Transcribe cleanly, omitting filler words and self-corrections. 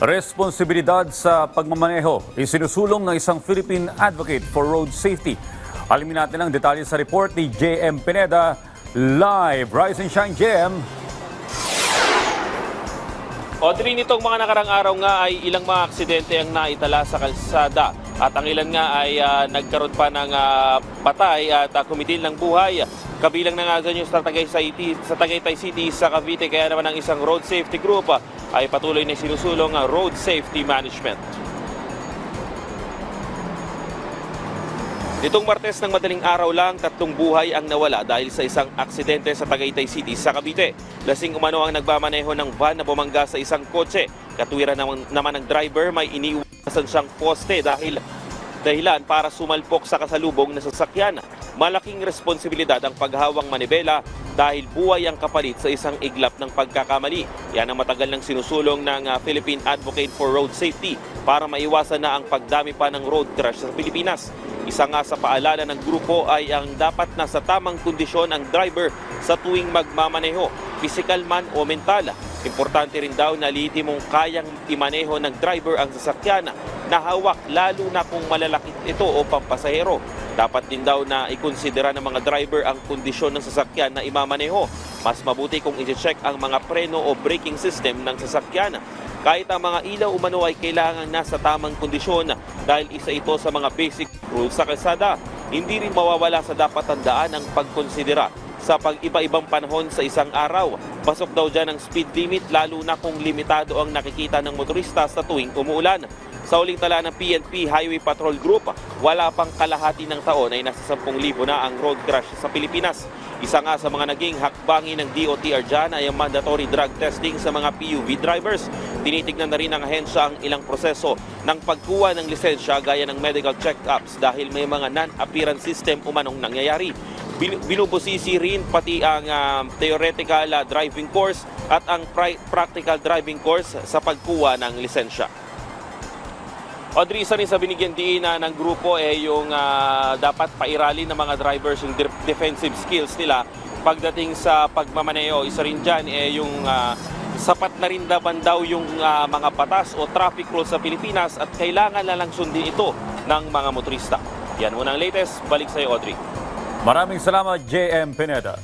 Responsibilidad sa pagmamaneho isinusulong ng isang Philippine advocate for road safety. Alamin natin ang detalye sa report ni JM Pineda. Live, Rise and Shine, JM. Audrey, nitong mga nakarang araw nga ay ilang mga aksidente ang naitala sa kalsada at ang ilan nga ay nagkaroon pa ng patay at kumitil ng buhay. Kabilang na nga dyan yung sa Tagaytay City sa Cavite, kaya naman ang isang road safety group ay patuloy na sinusulong ang road safety management. Nitong Martes ng madaling araw lang, 3 buhay ang nawala dahil sa isang aksidente sa Tagaytay City sa Cavite. Lasing umano ang nagmamaneho ng van na bumangga sa isang kotse. Katuwiran naman ng driver, may iniwasan siyang poste dahilan para sumalpok sa kasalubong na sasakyan. Malaking responsibilidad ang paghawang manibela dahil buhay ang kapalit sa isang iglap ng pagkakamali. Yan ang matagal nang sinusulong ng Philippine Advocate for Road Safety para maiwasan na ang pagdami pa ng road crash sa Pilipinas. Isa nga sa paalala ng grupo ay ang dapat nasa tamang kondisyon ang driver sa tuwing magmamaneho, physical man o mental. Importante rin daw na lihitimong kayang imaneho ng driver ang sasakyan na hawak, lalo na kung malalaki ito o pampasahero. Dapat din daw na ikonsidera ng mga driver ang kondisyon ng sasakyan na imamaneho. Mas mabuti kung i-check ang mga preno o braking system ng sasakyan. Kahit ang mga ilaw umano ay kailangan nasa tamang kondisyon dahil isa ito sa mga basic rules sa kalsada. Hindi rin mawawala sa dapat tandaan ang pagkonsidera sa pag-iba-ibang panahon sa isang araw. Pasok daw dyan ang speed limit lalo na kung limitado ang nakikita ng motorista sa tuwing umuulan. Sa uling tala ng PNP Highway Patrol Group, wala pang kalahati ng taon ay nasa 10,000 na ang road crash sa Pilipinas. Isa nga sa mga naging hakbangin ng DOTR dyan ay ang mandatory drug testing sa mga PUV drivers. Tinitignan na rin ng ahensya ang ilang proseso ng pagkuha ng lisensya gaya ng medical check-ups dahil may mga non-appearance system umanong nangyayari. Binubusisi rin pati ang theoretical driving course at ang practical driving course sa pagkuha ng lisensya. Audrey, isa rin sa binigyan diin ng grupo yung dapat pairali ng mga drivers yung defensive skills nila pagdating sa pagmamaneho. Isa rin dyan yung sapat na rin naman daw yung mga batas o traffic rules sa Pilipinas at kailangan na lang sundin ito ng mga motorista. Yan muna ang latest. Balik sa iyo, Audrey. Maraming salamat, JM Pineda.